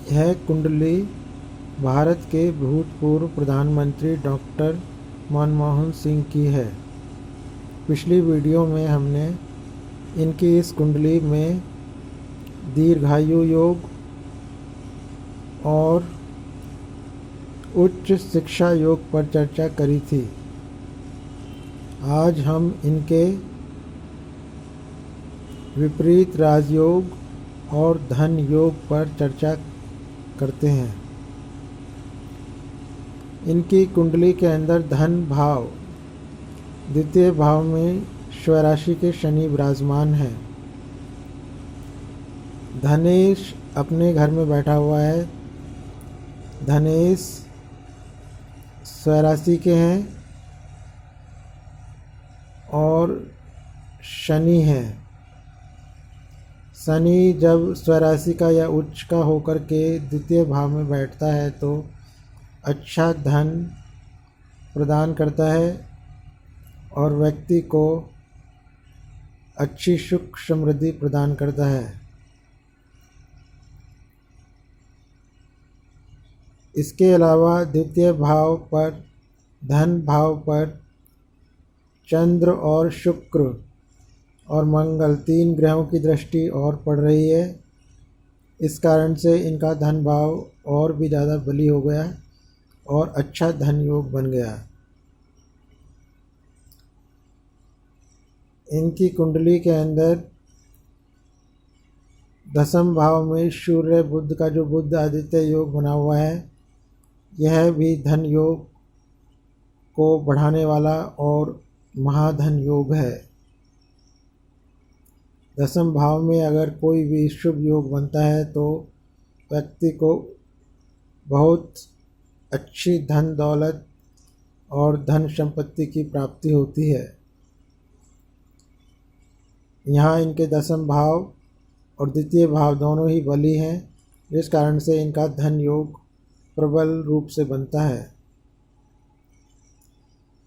यह कुंडली भारत के भूतपूर्व प्रधानमंत्री डॉक्टर मनमोहन सिंह की है। पिछली वीडियो में हमने इनकी इस कुंडली में दीर्घायु योग और उच्च शिक्षा योग पर चर्चा करी थी। आज हम इनके विपरीत राजयोग और धन योग पर चर्चा करते हैं। इनकी कुंडली के अंदर धन भाव द्वितीय भाव में स्वराशि के शनि विराजमान है। धनेश अपने घर में बैठा हुआ है। धनेश स्वराशि के हैं और शनि है। शनि जब स्वराशि का या उच्च का होकर के द्वितीय भाव में बैठता है तो अच्छा धन प्रदान करता है और व्यक्ति को अच्छी सुख समृद्धि प्रदान करता है। इसके अलावा द्वितीय भाव पर धन भाव पर चंद्र और शुक्र और मंगल 3 ग्रहों की दृष्टि और पड़ रही है। इस कारण से इनका धन भाव और भी ज़्यादा बली हो गया और अच्छा धन योग बन गया। इनकी कुंडली के अंदर दसम भाव में सूर्य बुध का जो बुध आदित्य योग बना हुआ है, यह भी धन योग को बढ़ाने वाला और महाधन योग है। दसम भाव में अगर कोई भी शुभ योग बनता है तो व्यक्ति को बहुत अच्छी धन दौलत और धन संपत्ति की प्राप्ति होती है। यहाँ इनके दसम भाव और द्वितीय भाव दोनों ही बली हैं, जिस कारण से इनका धन योग प्रबल रूप से बनता है।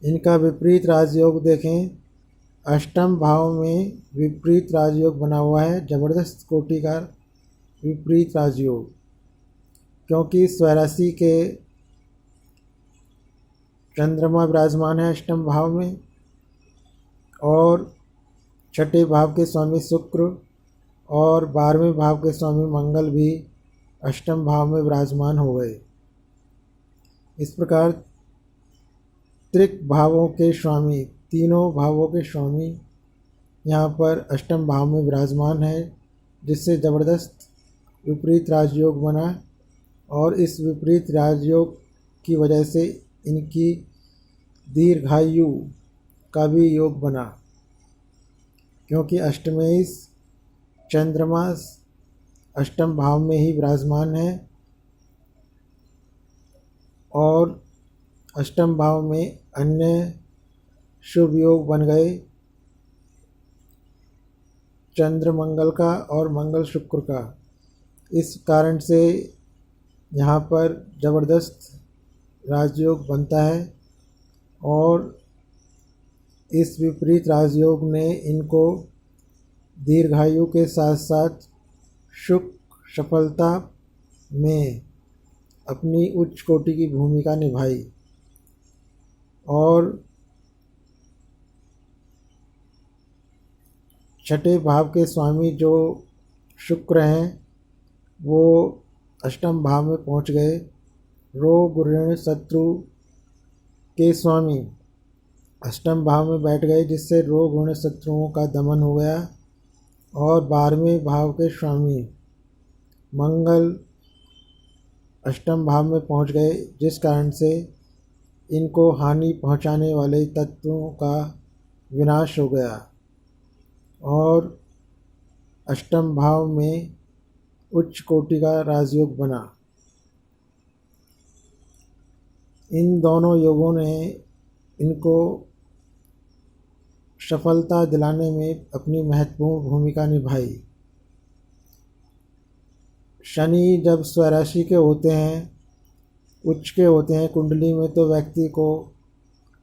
इनका विपरीत राजयोग देखें। अष्टम भाव में विपरीत राजयोग बना हुआ है, जबरदस्त कोटि का विपरीत राजयोग, क्योंकि स्वराशि के चंद्रमा विराजमान है अष्टम भाव में और छठे भाव के स्वामी शुक्र और 12वें भाव के स्वामी मंगल भी अष्टम भाव में विराजमान हो गए। इस प्रकार त्रिक भावों के स्वामी, तीनों भावों के स्वामी यहाँ पर अष्टम भाव में विराजमान है, जिससे ज़बरदस्त विपरीत राजयोग बना और इस विपरीत राजयोग की वजह से इनकी दीर्घायु का भी योग बना, क्योंकि अष्टमेश चंद्रमा अष्टम भाव में ही विराजमान है और अष्टम भाव में अन्य शुभ योग बन गए चंद्र मंगल का और मंगल शुक्र का। इस कारण से यहाँ पर ज़बरदस्त राजयोग बनता है और इस विपरीत राजयोग ने इनको दीर्घायु के साथ साथ सुख सफलता में अपनी उच्च कोटि की भूमिका निभाई और छठे भाव के स्वामी जो शुक्र हैं वो अष्टम भाव में पहुंच गए। रोग ऋण शत्रु के स्वामी अष्टम भाव में बैठ गए, जिससे रोग ऋण शत्रुओं का दमन हो गया और 12वें भाव के स्वामी मंगल अष्टम भाव में पहुंच गए, जिस कारण से इनको हानि पहुंचाने वाले तत्वों का विनाश हो गया और अष्टम भाव में उच्च कोटि का राजयोग बना। इन दोनों योगों ने इनको सफलता दिलाने में अपनी महत्वपूर्ण भूमिका निभाई। शनि जब स्वराशि के होते हैं, उच्च के होते हैं कुंडली में, तो व्यक्ति को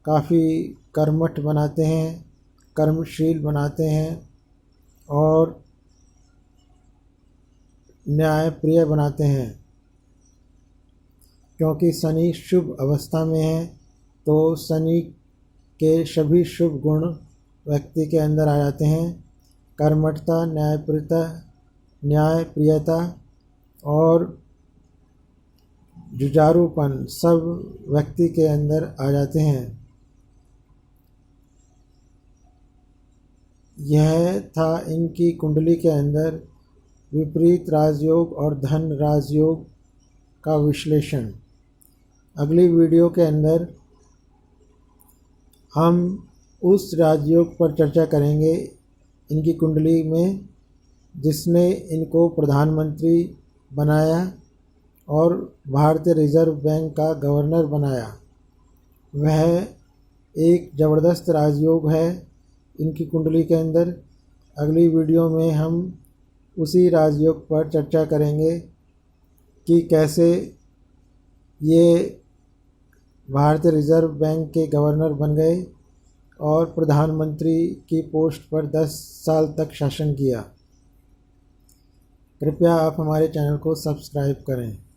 काफ़ी कर्मठ बनाते हैं, कर्मशील बनाते हैं और न्याय प्रिय बनाते हैं। क्योंकि शनि शुभ अवस्था में है, तो शनि के सभी शुभ गुण व्यक्ति के अंदर आ जाते हैं। कर्मठता, न्यायप्रियता और जुझारूपन सब व्यक्ति के अंदर आ जाते हैं। यह था इनकी कुंडली के अंदर विपरीत राजयोग और धन राजयोग का विश्लेषण। अगली वीडियो के अंदर हम उस राजयोग पर चर्चा करेंगे इनकी कुंडली में जिसने इनको प्रधानमंत्री बनाया और भारतीय रिजर्व बैंक का गवर्नर बनाया। वह एक ज़बरदस्त राजयोग है इनकी कुंडली के अंदर। अगली वीडियो में हम उसी राजयोग पर चर्चा करेंगे कि कैसे ये भारतीय रिजर्व बैंक के गवर्नर बन गए और प्रधानमंत्री की पोस्ट पर 10 साल तक शासन किया। कृपया आप हमारे चैनल को सब्सक्राइब करें।